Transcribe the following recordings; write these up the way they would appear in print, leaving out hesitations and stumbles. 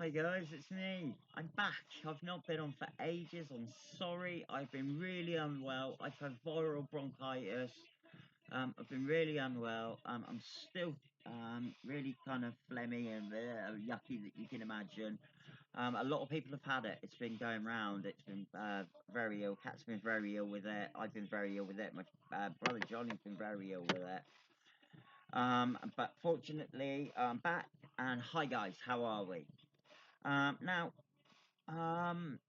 Hi guys, it's me. I'm back. I've not been on for ages. I'm sorry. I've been really unwell. I've had viral bronchitis. I've been really unwell. I'm still really kind of phlegmy and yucky that you can imagine. A lot of people have had it. It's been going round. It's been very ill. Cat's been very ill with it. I've been very ill with it. My brother Johnny's been very ill with it. But fortunately, I'm back. And hi guys, how are we? Now, um,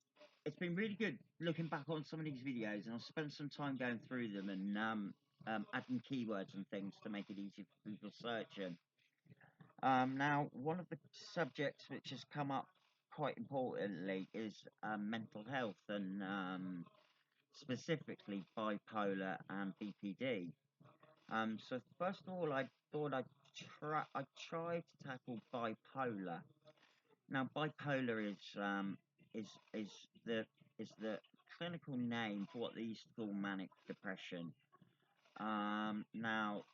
it's been really good looking back on some of these videos, and I've spent some time going through them and adding keywords and things to make it easy for people searching. Now, one of the subjects which has come up quite importantly is mental health and specifically bipolar and BPD. So first of all, I thought I'd try to tackle bipolar. Now, bipolar is is the is the clinical name for what they used to call manic depression. Now,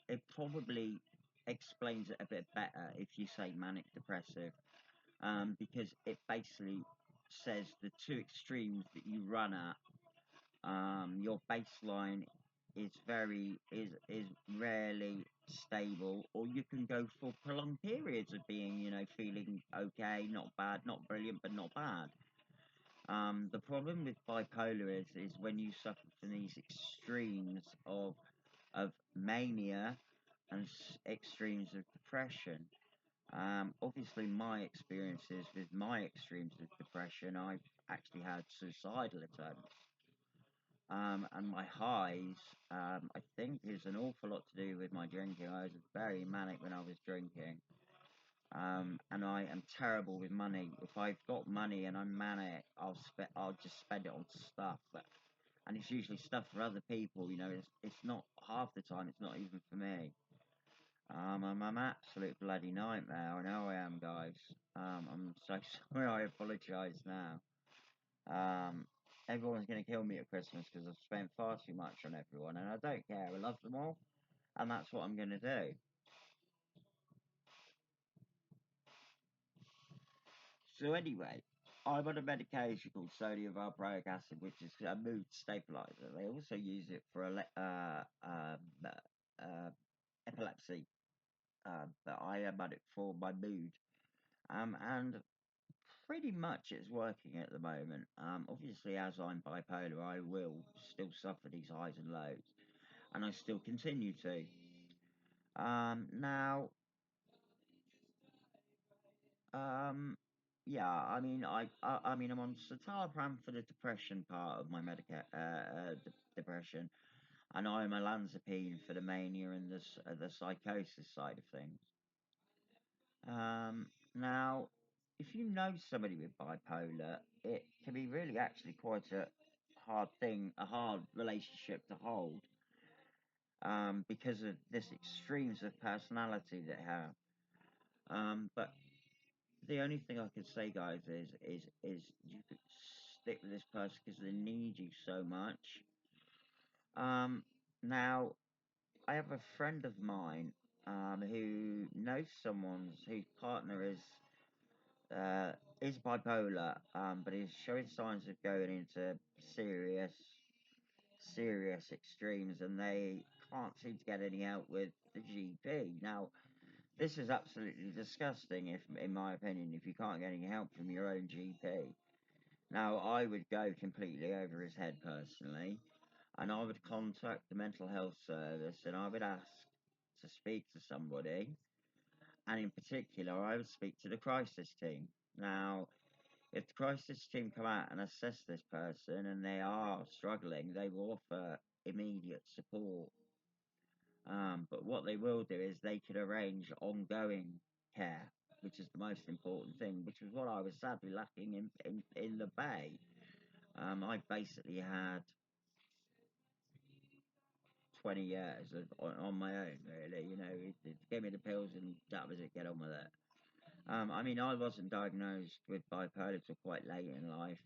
it probably explains it a bit better if you say manic depressive, because it basically says the two extremes that you run at. Your baseline is rarely stable, or you can go for prolonged periods of being, feeling okay, not bad, not brilliant, but not bad. The problem with bipolar is when you suffer from these extremes of mania and extremes of depression. Obviously, my experiences with my extremes of depression, I've actually had suicidal attempts. And my highs, I think, is an awful lot to do with my drinking. I was very manic when I was drinking. And I am terrible with money. If I've got money and I'm manic, I'll just spend it on stuff. And it's usually stuff for other people. It's not half the time. It's not even for me. I'm an absolute bloody nightmare. I know I am, guys. I'm so sorry. I apologise now. Um, Everyone's going to kill me at Christmas because I've spent far too much on everyone, and I don't care. I love them all, and that's what I'm going to do. So anyway, I'm on a medication called sodium valproic acid, which is a mood stabilizer. They also use it for epilepsy, but I am on it for my mood. And pretty much it's working at the moment. Obviously, as I'm bipolar, I will still suffer these highs and lows, and I still continue to. Now, um, yeah, I mean, I'm on citalopram for the depression part of my depression, and I'm olanzapine for the mania and the psychosis side of things. Now, if you know somebody with bipolar, it can be really actually quite a a hard relationship to hold, because of this extremes of personality they have. But the only thing I could say, guys, is you could stick with this person because they need you so much. Um, Now, I have a friend of mine who knows someone whose partner uh, is bipolar, but is showing signs of going into serious, serious extremes, and they can't seem to get any help with the GP. Now, this is absolutely disgusting, if, in my opinion, if you can't get any help from your own GP. Now, I would go completely over his head personally, and I would contact the mental health service and I would ask to speak to somebody, and in particular, I would speak to the crisis team. Now, if the crisis team come out and assess this person and they are struggling, they will offer immediate support. But what they will do is they could arrange ongoing care, which is the most important thing, which was what I was sadly lacking in the Bay. I basically had 20 years on my own, really. It gave me the pills and that was it, get on with it. I mean, I wasn't diagnosed with bipolar till quite late in life,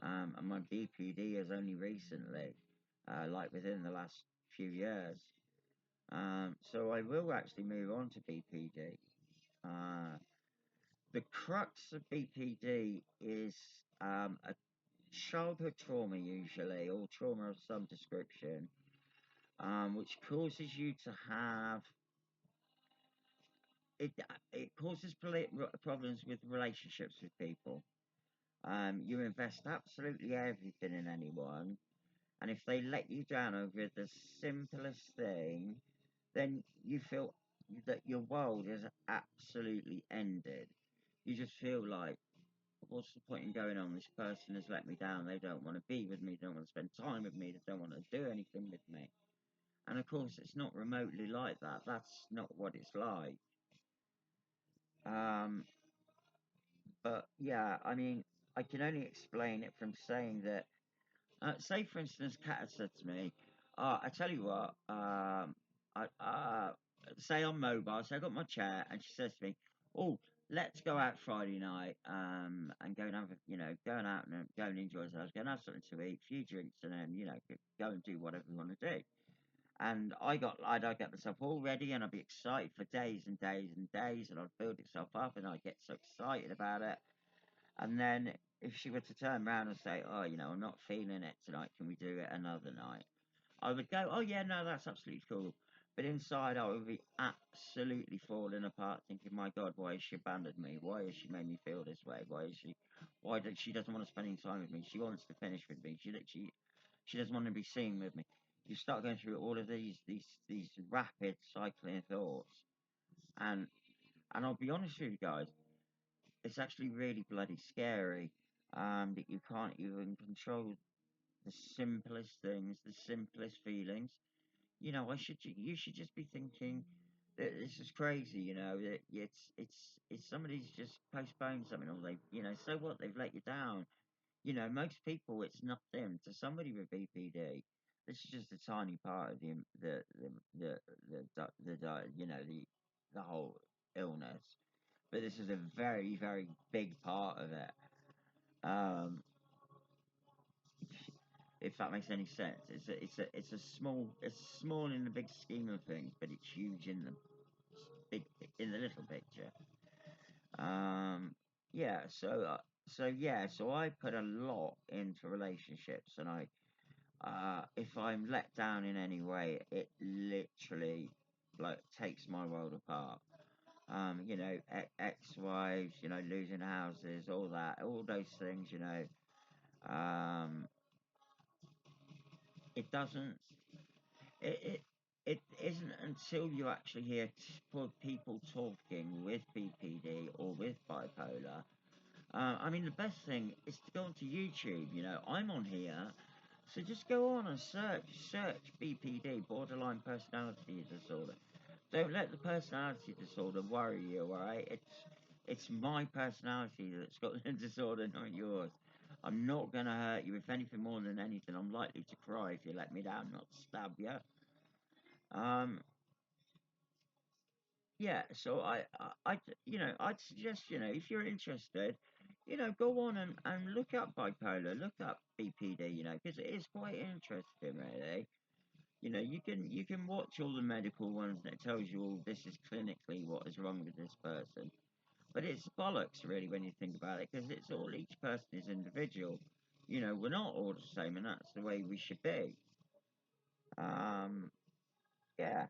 and my BPD is only recently, like within the last few years. So I will actually move on to BPD. Uh, The crux of BPD is a childhood trauma, usually, or trauma of some description, which causes you to have it. It causes problems with relationships with people. You invest absolutely everything in anyone, and if they let you down over the simplest thing, then you feel that your world is absolutely ended. You just feel like, what's the point in going on? This person has let me down. They don't want to be with me. They don't want to spend time with me. They don't want to do anything with me. And of course, it's not remotely like that. That's not what it's like. Um, but yeah, I mean, I can only explain it from saying that. Say, for instance, Kat had said to me, I tell you what, say on mobile, so I got my chair, and she says to me, oh, let's go out Friday night, and go and have, going out and go and enjoy ourselves, go and have something to eat, a few drinks, and then, go and do whatever we want to do. And I'd get myself all ready, and I'd be excited for days and days and days, and I'd build itself up, and I'd get so excited about it. And then if she were to turn around and say, oh, I'm not feeling it tonight, can we do it another night? I would go, oh, yeah, no, that's absolutely cool. But inside, I would be absolutely falling apart, thinking, my God, why has she abandoned me? Why has she made me feel this way? Why does she doesn't want to spend any time with me? She wants to finish with me. She doesn't want to be seen with me. You start going through all of these rapid cycling thoughts, and and I'll be honest with you guys, it's actually really bloody scary, that you can't even control the simplest things, the simplest feelings. You should just be thinking that this is crazy. That it's somebody's just postponed something, or so what? They've let you down. Most people, it's nothing to somebody with BPD. This is just a tiny part of the whole illness, but this is a very, very big part of it. Um, if that makes any sense, it's small in the big scheme of things, but it's huge in the big in the little picture. Um, yeah, so I put a lot into relationships, and if I'm let down in any way, it literally like takes my world apart. Ex-wives, losing houses, all that, all those things, it doesn't, it, it isn't until you actually hear people talking with BPD or with bipolar. I mean, the best thing is to go onto YouTube. I'm on here, so just go on and search BPD, borderline personality disorder. Don't let the personality disorder worry you, alright? It's my personality that's got the disorder, not yours. I'm not gonna hurt you. If anything, more than anything, I'm likely to cry if you let me down, not stab you. Um, yeah. So I'd suggest, if you're interested, go on and look up bipolar, look up BPD, because it is quite interesting, really. You can watch all the medical ones that tells you all this is clinically what is wrong with this person. But it's bollocks, really, when you think about it, because it's all each person is individual. We're not all the same, and that's the way we should be. Um, yeah.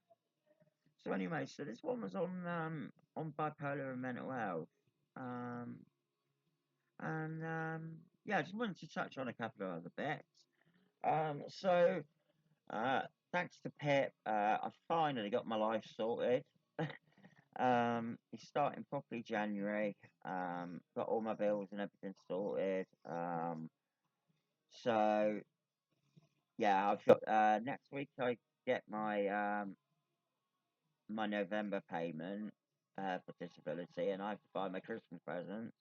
So anyway, so this one was on bipolar and mental health. Um, and yeah, I just wanted to touch on a couple of other bits. So thanks to Pip, I finally got my life sorted. It's starting properly January. Got all my bills and everything sorted. So yeah, I've got next week I get my November payment for disability, and I have to buy my Christmas present.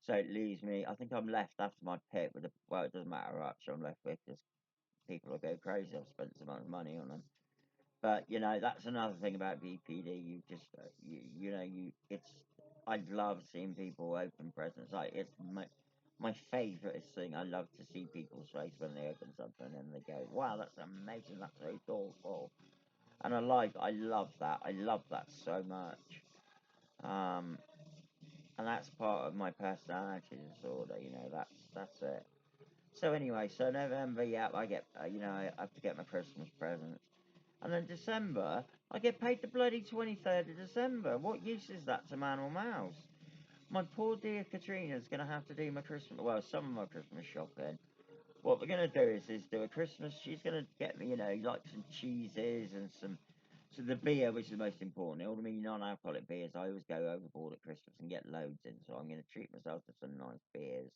So it leaves me. I think I'm left after my pit with well, it doesn't matter how much I'm left with because people will go crazy. I've spent so much money on them. But that's another thing about BPD. You just it's. I love seeing people open presents. Like it's my favourite thing. I love to see people's face when they open something and they go, "Wow, that's amazing! That's so thoughtful." And I love that. I love that so much. Um, and that's part of my personality disorder. That's it. So anyway, so November, yeah, I get, I have to get my Christmas presents. And then December, I get paid the bloody 23rd of December. What use is that to man or mouse? My poor dear Katrina's going to have to do my Christmas, well, some of my Christmas shopping. What we're going to do is do a Christmas, she's going to get me, like some cheeses and so the beer, which is the most important. All of me non-alcoholic beers, I always go overboard at Christmas and get loads in, so I'm going to treat myself to some nice beers.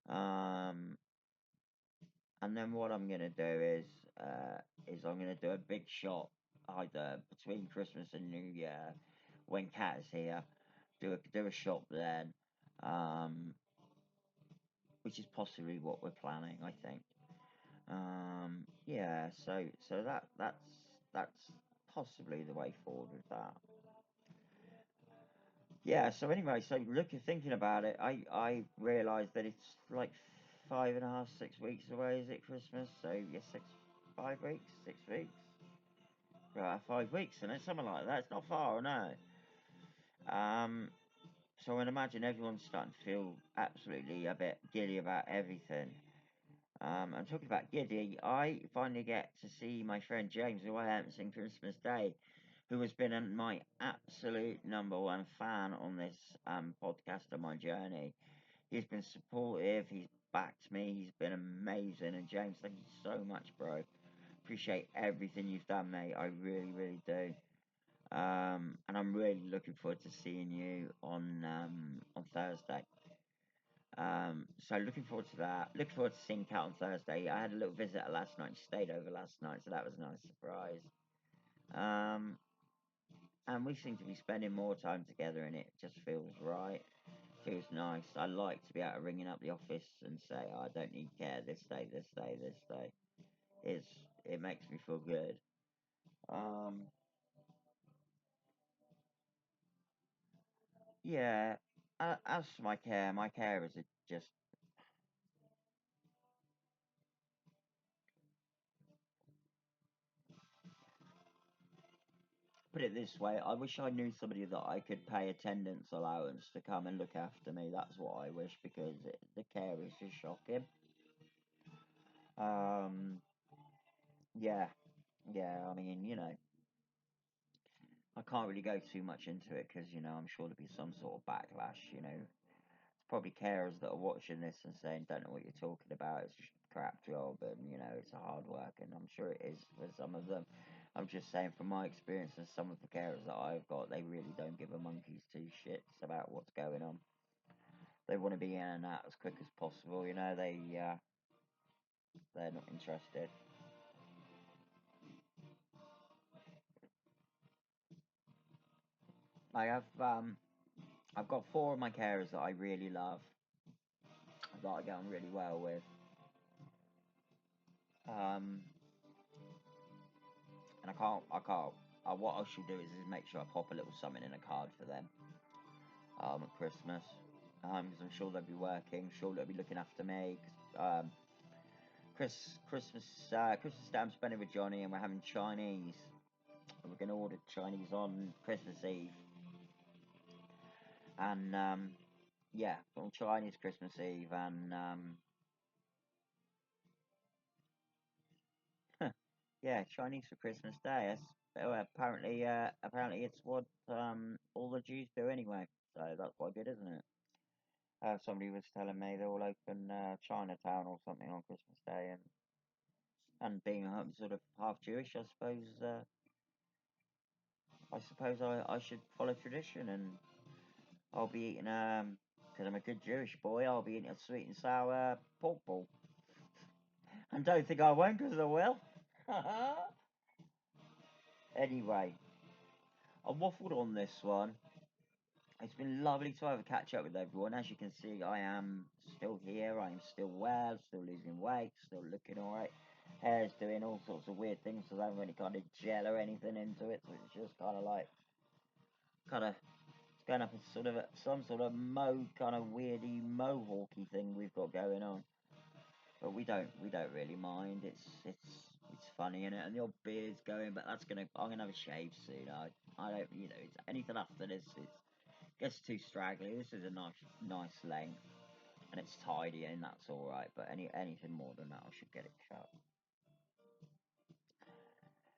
Um, and then what I'm going to do is I'm going to do a big shop either between Christmas and New Year when Cat is here. Do a shop then, um, which is possibly what we're planning, I think. Yeah, so that's possibly the way forward with that. Yeah. So anyway, so thinking about it, I realised that it's like 5.5, 6 weeks away. Is it Christmas? So yeah, 5 weeks, 6 weeks. Right, 5 weeks, and it's something like that. It's not far, no. Um, so I would imagine everyone's starting to feel absolutely a bit giddy about everything. I'm talking about giddy. I finally get to see my friend James, who I haven't seen Christmas Day, who has been my absolute number one fan on this podcast on my journey. He's been supportive. He's backed me. He's been amazing. And James, thank you so much, bro. Appreciate everything you've done, mate. I really, really do. And I'm really looking forward to seeing you on Thursday. So looking forward to that. Looking forward to seeing Kat on Thursday. I had a little visitor last night. She stayed over last night, so that was a nice surprise. Um, and we seem to be spending more time together, and it just feels right. Feels nice. I like to be able to ringing up the office and say, oh, I don't need care this day, this day, this day. It's it makes me feel good. Um, yeah. As for my carers are just put it this way, I wish I knew somebody that I could pay attendance allowance to come and look after me. That's what I wish because the care is just shocking. Um, yeah, yeah. I mean, I can't really go too much into it because I'm sure there'll be some sort of backlash. It's probably carers that are watching this and saying, "Don't know what you're talking about. It's just a crap job, and it's a hard work." And I'm sure it is for some of them. I'm just saying from my experience and some of the carers that I've got, they really don't give a monkey's two shits about what's going on. They want to be in and out as quick as possible. They're not interested. I have I've got four of my carers that I really love, that I get on really well with. Um, and I can't. What I should do is make sure I pop a little something in a card for them at Christmas. Because I'm sure they'll be working, sure they'll be looking after me. 'Cause, Christmas Day I'm spending with Johnny, and we're having Chinese. We're going to order Chinese on Christmas Eve, and yeah, on Chinese Christmas Eve, and yeah, Chinese for Christmas Day. Apparently it's what all the Jews do anyway. So that's quite good, isn't it? Somebody was telling me they'll open Chinatown or something on Christmas Day, and being sort of half Jewish, I should follow tradition, and I'll be eating because I'm a good Jewish boy. I'll be eating a sweet and sour pork ball, and don't think I won't because I will. Anyway, I waffled on this one. It's been lovely to have a catch up with everyone. As you can see, I am still here. I am still well, still losing weight, still looking alright. Hair's doing all sorts of weird things, so I haven't really kind of gel or anything into it. So it's just kind of like, it's going up as some sort of kind of weirdy mohawky thing we've got going on. But we don't really mind. It's funny in it, and the old beard's going. But I'm gonna have a shave soon. I don't, it's anything after this. Gets too straggly. This is a nice length, and it's tidy, and that's all right. But anything more than that, I should get it cut.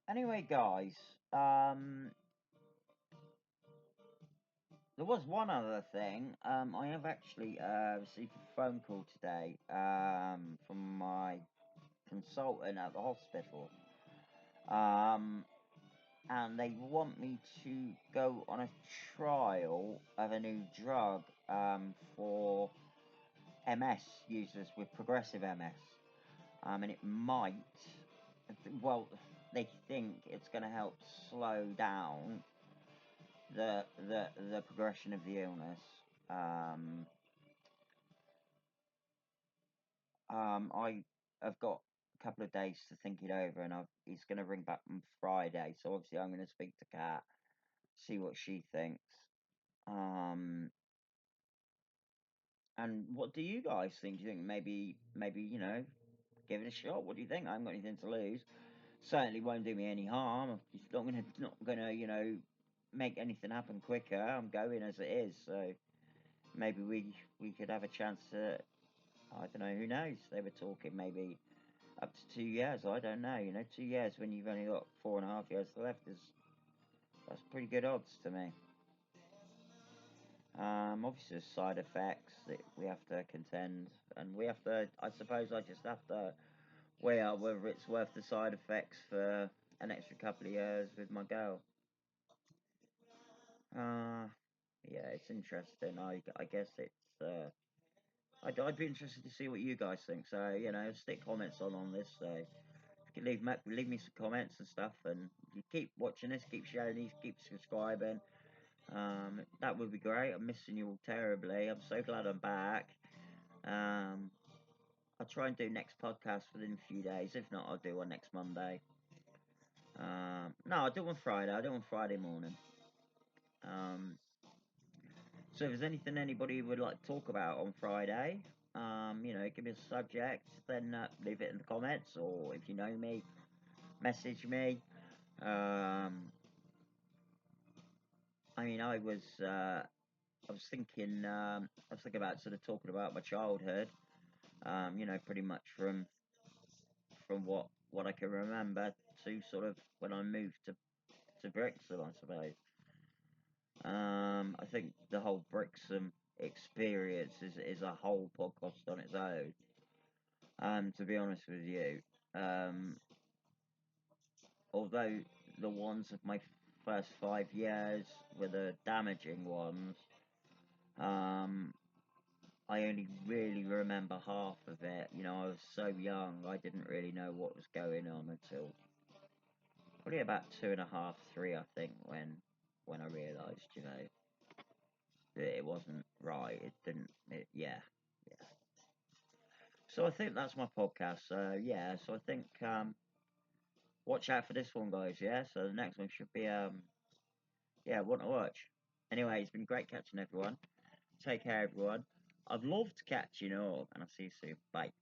Anyway, guys, there was one other thing. I have actually received a phone call today from my consultant at the hospital. And they want me to go on a trial of a new drug for MS users with progressive MS. And it might, well, they think it's going to help slow down the progression of the illness. I have got a couple of days to think it over, and he's going to ring back on Friday. So obviously, I'm going to speak to Kat, see what she thinks. And what do you guys think? Do you think maybe give it a shot? What do you think? I haven't got anything to lose. Certainly won't do me any harm. It's not gonna make anything happen quicker. I'm going as it is, so maybe we could have a chance to. I don't know. Who knows? They were talking maybe up to 2 years. I don't know. 2 years when you've only got 4.5 years left that's pretty good odds to me. Obviously, there's side effects that we have to contend, and we have to. I suppose I just have to weigh out whether it's worth the side effects for an extra couple of years with my girl. Uh, yeah, it's interesting. I guess it's. I'd be interested to see what you guys think. So stick comments on this. So you can leave me some comments and stuff, and you keep watching this, keep sharing these, keep subscribing. That would be great. I'm missing you all terribly. I'm so glad I'm back. Um, I'll try and do next podcast within a few days. If not, I'll do one next Monday. No, I'll do one Friday. I'll do one Friday morning. Um, so if there's anything anybody would like to talk about on Friday, give me a subject, then leave it in the comments, or if you know me, message me. I mean, I was thinking about sort of talking about my childhood. Pretty much from what I can remember to sort of when I moved to Brixham, I suppose. I think the whole Brixham experience is a whole podcast on its own. To be honest with you, um, although the ones of my first 5 years were the damaging ones, um, I only really remember half of it. I was so young, I didn't really know what was going on until probably about 2.5, 3, I think, when I realised, that it wasn't right. It didn't. Yeah, yeah. So I think that's my podcast. So yeah. So I think watch out for this one, guys. Yeah. So the next one should be yeah, one to watch. Anyway, it's been great catching everyone. Take care, everyone. I'd love to catch you all, and I'll see you soon. Bye.